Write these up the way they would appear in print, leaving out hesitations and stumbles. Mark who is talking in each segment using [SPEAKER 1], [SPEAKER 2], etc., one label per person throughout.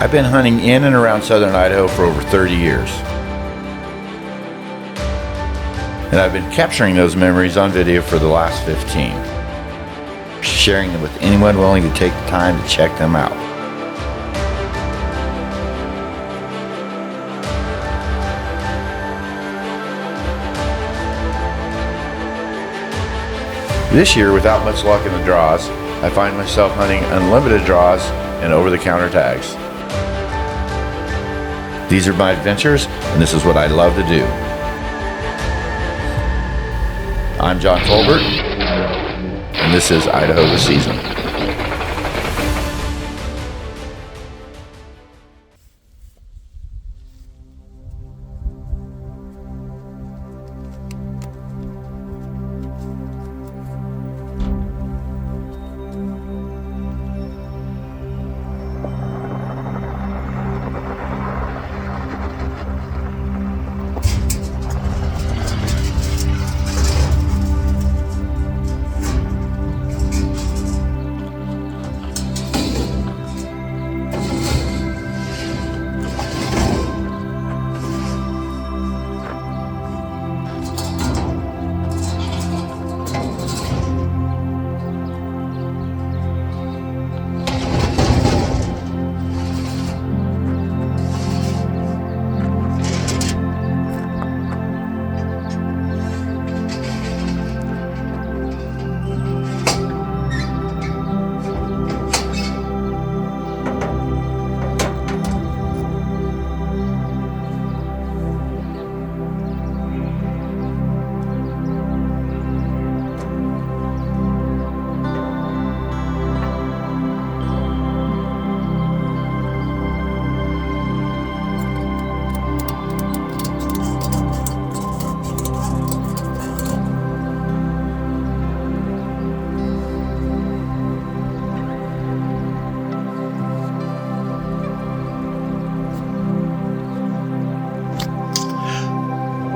[SPEAKER 1] I've been hunting in and around southern Idaho for over 30 years. And I've been capturing those memories on video for the last 15. Sharing them with anyone willing to take the time to check them out. This year, without much luck in the draws, I find myself hunting unlimited draws and over-the-counter tags. These are my adventures, and this is what I love to do. I'm John Tolbert, and this is Idaho the Season.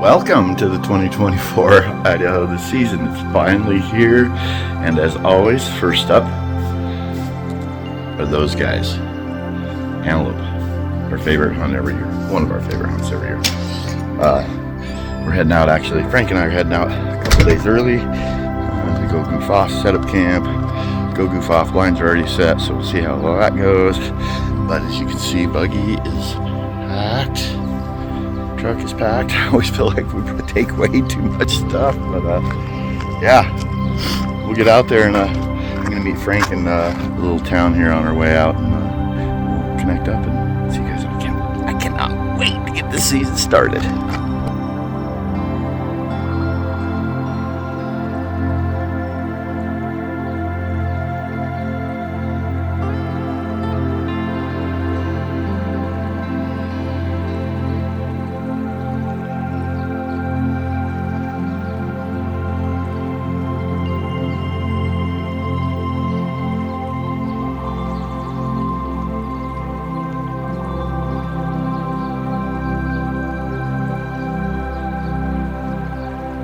[SPEAKER 1] Welcome to the 2024 Idaho the Season. It's finally here, and as always, first up are those guys. Antelope, our favorite hunt every year. One of our favorite hunts every year. We're heading out, actually. Frank and I are heading out a couple days early to go goof off, set up camp, go goof off. Blinds are already set, so we'll see how well that goes. But as you can see, buggy is packed. Truck is packed. I always feel like we take way too much stuff, but yeah, we'll get out there, and I'm gonna meet Frank in a little town here on our way out, and we'll connect up and see you guys on camp. I cannot wait to get this season started.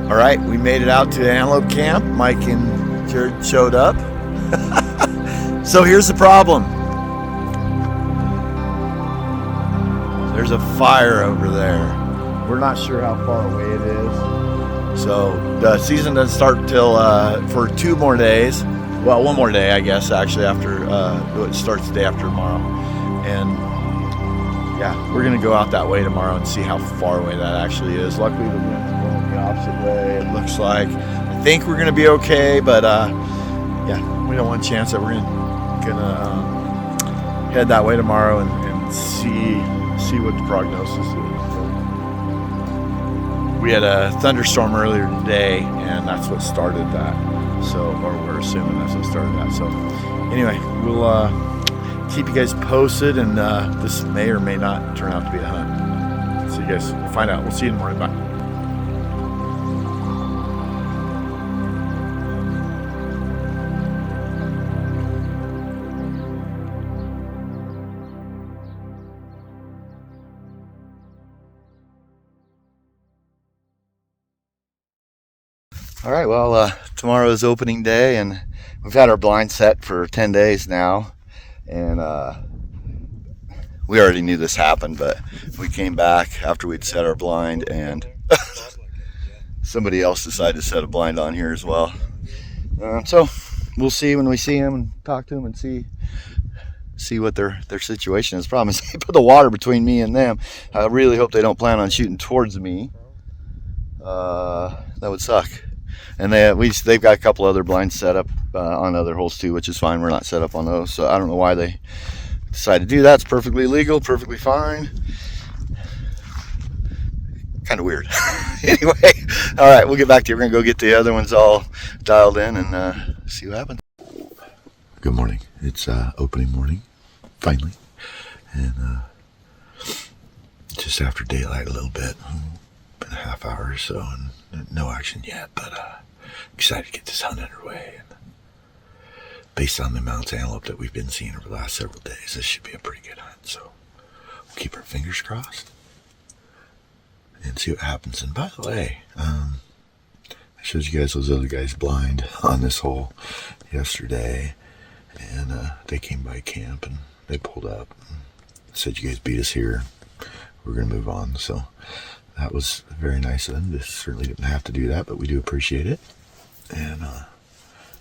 [SPEAKER 1] All right, we made it out to Antelope Camp. Mike and Jared showed up. So here's the problem. There's a fire over there. We're not sure how far away it is. So the season doesn't start until for 2 more days. Well, 1 more day, I guess, actually, after it starts the day after tomorrow. And yeah, we're gonna go out that way tomorrow and see how far away that actually is. Luckily, the wind's blowing the opposite way. It looks like. I think we're gonna be okay, but yeah, we don't want to chance that. We're gonna head that way tomorrow and see what the prognosis is. We had a thunderstorm earlier today, and that's what started that. So, or we're assuming that's what started that. So, anyway, we'll keep you guys posted, and this may or may not turn out to be a hunt. So you guys will find out. We'll see you in the morning. Bye. All right, well, tomorrow is opening day, and we've had our blind set for 10 days now, and we already knew this happened, but we came back after we'd set our blind, and somebody else decided to set a blind on here as well. So we'll see when we see them and talk to them and see what their situation is. Problem is they put the water between me and them. I really hope they don't plan on shooting towards me. That would suck. And they've got a couple other blinds set up on other holes too, which is fine. We're not set up on those, so I don't know why they decided to do that. It's perfectly legal, perfectly fine. Kind of weird. Anyway, all right, we'll get back to you. We're gonna go get the other ones all dialed in and see what happens. Good morning. It's opening morning, finally, and just after daylight a little bit. Been a half hour or so, and no action yet, but excited to get this hunt underway. And based on the amounts of antelope that we've been seeing over the last several days, this should be a pretty good hunt. So we'll keep our fingers crossed and see what happens. And by the way, I showed you guys those other guys blind on this hole yesterday, and they came by camp and they pulled up and said, "You guys beat us here. We're gonna move on." So that was very nice of them. They certainly didn't have to do that, but we do appreciate it. And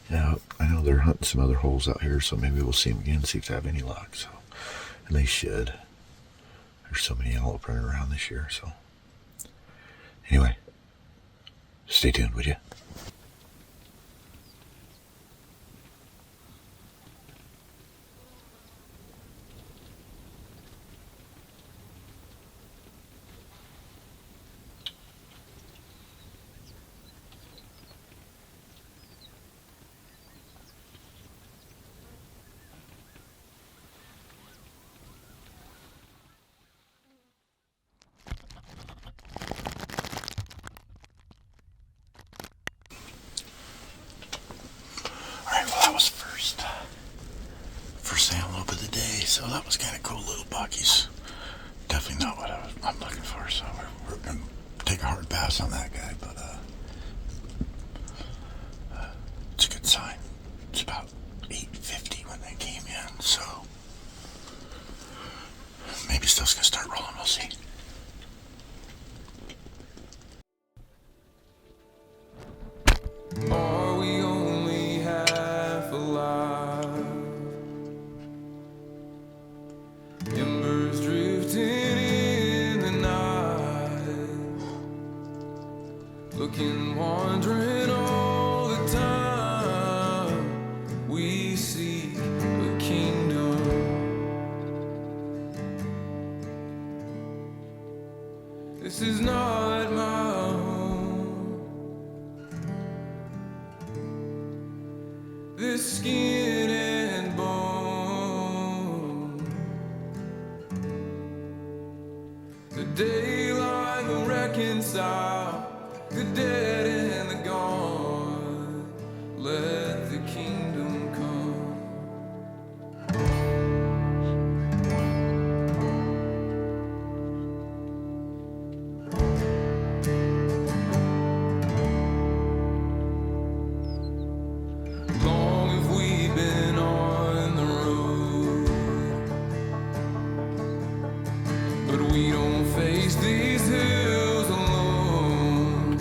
[SPEAKER 1] yeah, I know they're hunting some other holes out here, so maybe we'll see them again and see if they have any luck. So, and they should. There's so many antelope running around this year. So anyway, stay tuned, would you? That was first antelope of the day, so that was kind of cool. Little buckies, definitely not what I'm looking for. So we're gonna take a hard pass on that guy, but it's a good sign. It's about 8:50 when they came in, so maybe stuff's gonna start rolling. We'll see.
[SPEAKER 2] Are we only half alive? Embers drifting in the night, looking, wandering all the time. We seek a kingdom. This is not my this skin and bone. The daylight will reconcile the dead and the gone. Let the kingdom come. We don't face these hills alone.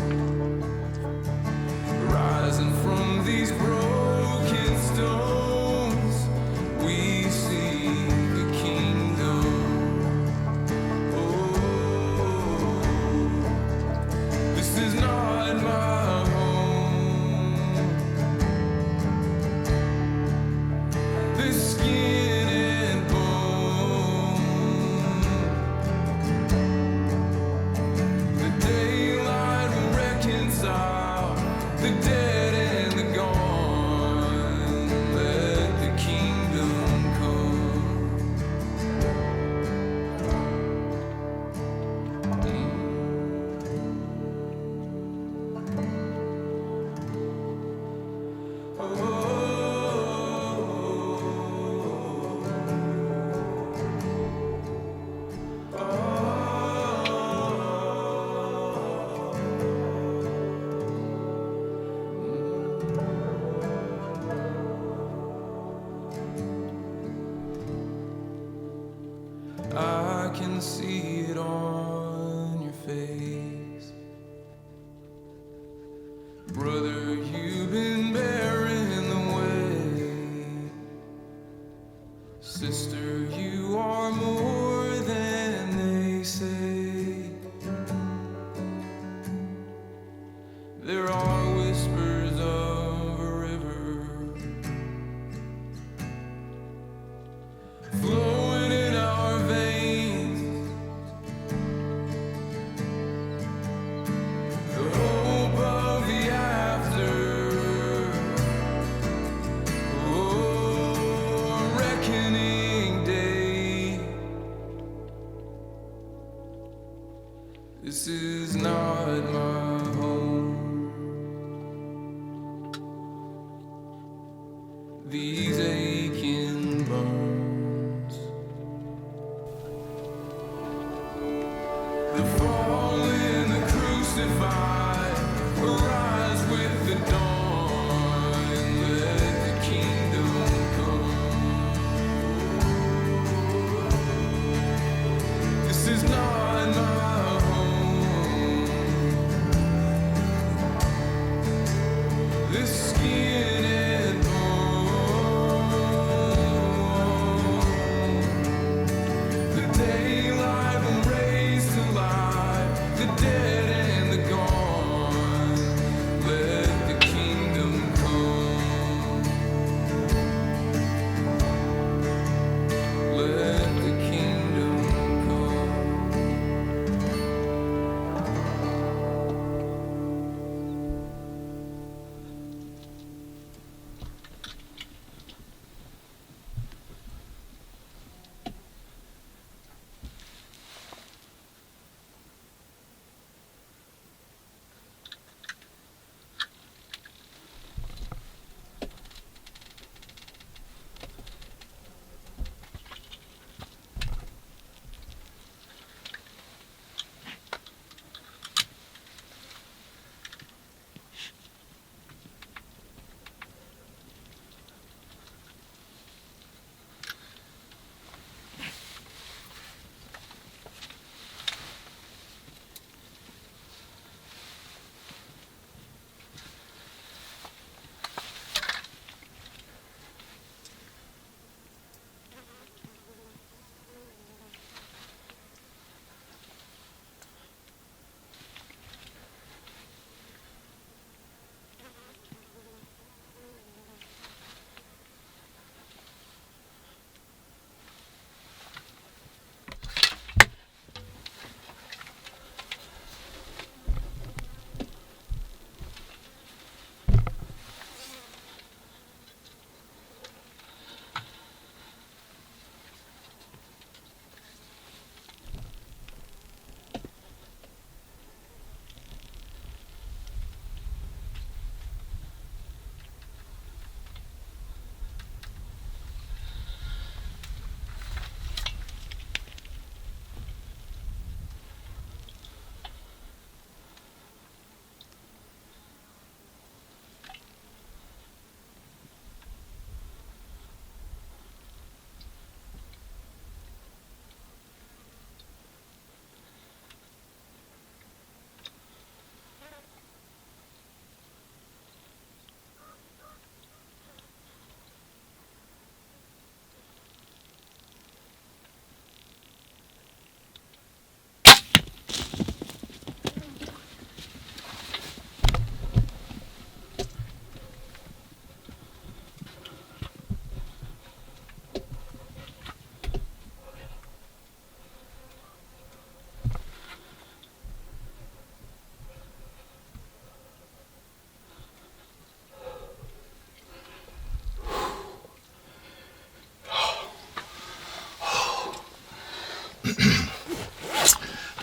[SPEAKER 2] I can see it on your face. Brother, you've been bearing the weight. Sister, you are more than they say. There are whispers of a river flowing in our veins. The hope of the after. Oh, reckoning day. This is not my home. These aching bones. The fallen, the crucified, arise with the dawn. Let the kingdom come. This is not my home. This skin and the daylight will raise to life the dead and the gone. Let the kingdom come. Let the kingdom come.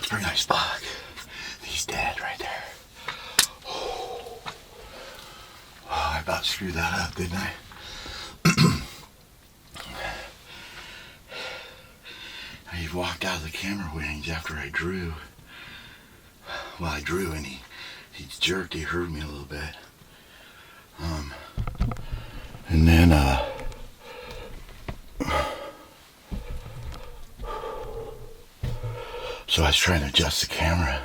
[SPEAKER 1] Pretty nice buck. He's dead right there. Oh, I about screwed that up, didn't I? He walked out of the camera range after I drew. Well, I drew and he jerked. He heard me a little bit. And then So I was trying to adjust the camera,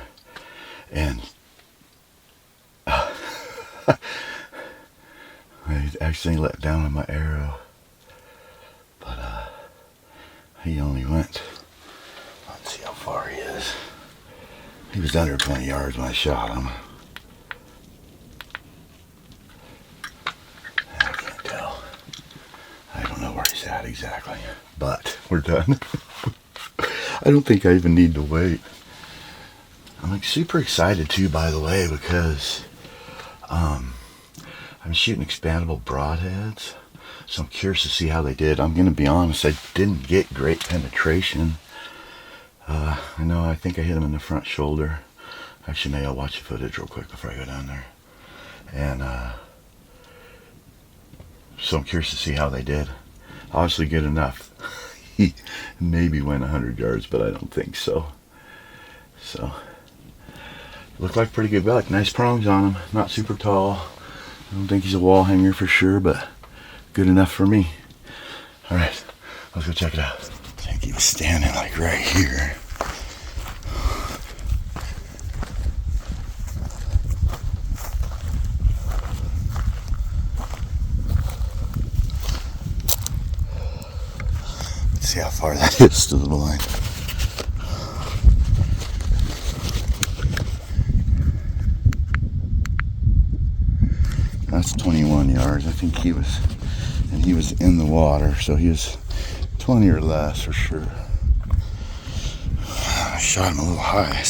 [SPEAKER 1] and I actually let down on my arrow, but he only went, let's see how far he is. He was under 20 yards when I shot him. I can't tell. I don't know where he's at exactly, but we're done. I don't think I even need to wait. I'm like super excited too, by the way, because I'm shooting expandable broadheads, so I'm curious to see how they did. I'm gonna be honest, I didn't get great penetration. I think I hit him in the front shoulder. Actually, maybe I'll watch the footage real quick before I go down there. And so I'm curious to see how they did. Obviously good enough. He maybe went 100 yards, but I don't think so. So, looked like pretty good buck. Nice prongs on him. Not super tall. I don't think he's a wall hanger for sure, but good enough for me. All right, let's go check it out. I think he was standing like right here. Let's see how far that is to the line. That's 21 yards. I think he was in the water, so he was 20 or less for sure. I shot him a little high.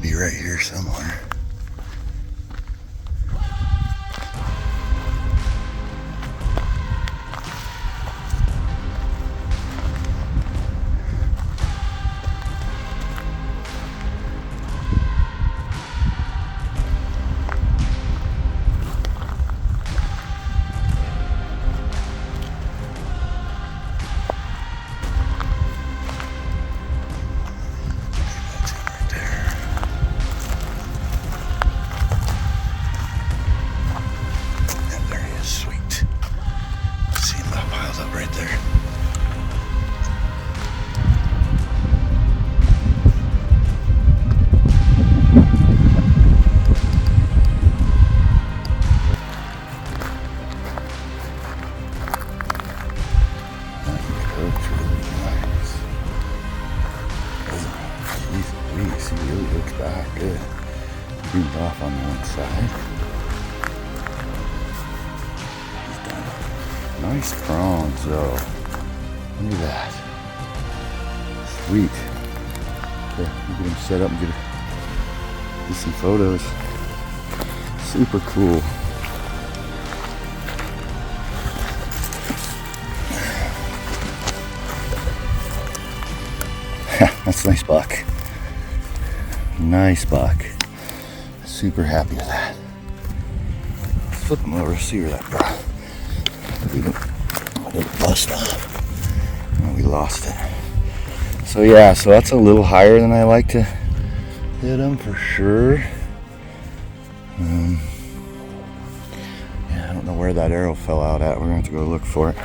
[SPEAKER 1] Be right here somewhere. He really looks back good. Beamed off on the one side. He's done. Nice prongs though. Look at that. Sweet. Okay, we'll get him set up and get some photos. Super cool. That's a nice buck. Nice buck. Super happy with that. Let's flip him over, see where that brought. I didn't bust off. Oh, we lost it. So yeah, so that's a little higher than I like to hit him for sure. Yeah, I don't know where that arrow fell out at. We're gonna have to go look for it.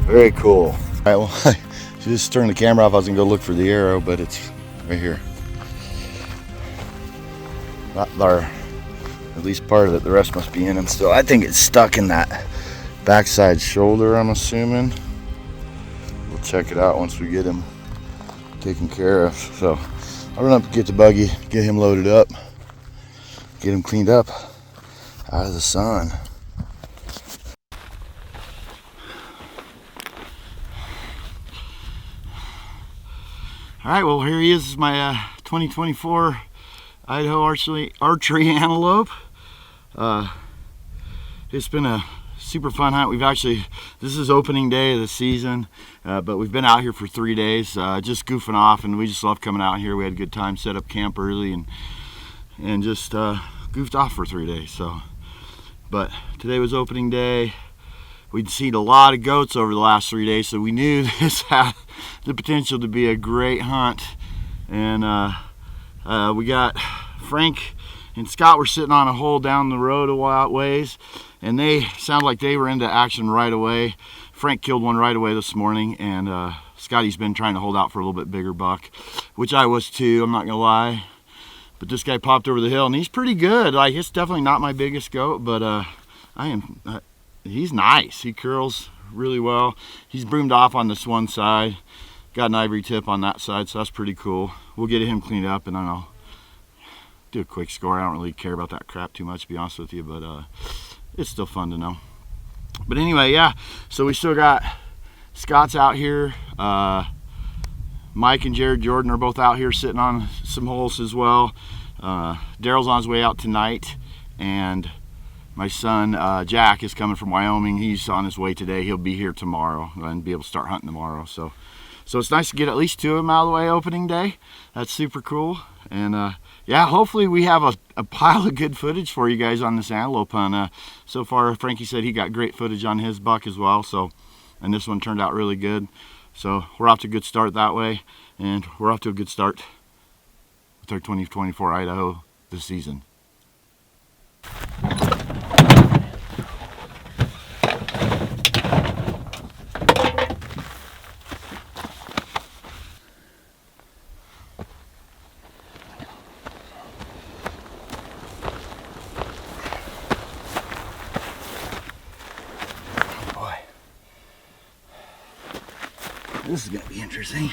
[SPEAKER 1] Very cool. All right, well, I just turned the camera off. I was gonna go look for the arrow, but it's right here. Not there. At least part of it. The rest must be in him still. I think it's stuck in that backside shoulder, I'm assuming. We'll check it out once we get him taken care of. So I'll run up and get the buggy, get him loaded up, get him cleaned up out of the sun. All right, well, here he is. This is my 2024 Idaho archery antelope. It's been a super fun hunt. This is opening day of the season, but we've been out here for 3 days, just goofing off, and we just love coming out here. We had a good time, set up camp early, and just goofed off for 3 days. So, but today was opening day. We'd seen a lot of goats over the last 3 days, so we knew this had the potential to be a great hunt. And we got Frank and Scott were sitting on a hole down the road a ways, and they sound like they were into action right away. Frank killed one right away this morning, and Scotty's been trying to hold out for a little bit bigger buck, which I was too, I'm not gonna lie. But this guy popped over the hill, and he's pretty good. Like, it's definitely not my biggest goat, but he's nice. He curls really well. He's broomed off on this one side. Got an ivory tip on that side, so that's pretty cool. We'll get him cleaned up, and then I'll do a quick score. I don't really care about that crap too much, to be honest with you, but it's still fun to know. But anyway, yeah, so we still got Scott's out here. Mike and Jared Jordan are both out here sitting on some holes as well. Daryl's on his way out tonight, and my son Jack is coming from Wyoming. He's on his way today. He'll be here tomorrow and be able to start hunting tomorrow. So it's nice to get at least 2 of them out of the way opening day. That's super cool. And yeah, hopefully we have a pile of good footage for you guys on this antelope hunt. So far, Frankie said he got great footage on his buck as well. So, and this one turned out really good. So we're off to a good start that way, and we're off to a good start with our 2024 Idaho this season. This is going to be interesting.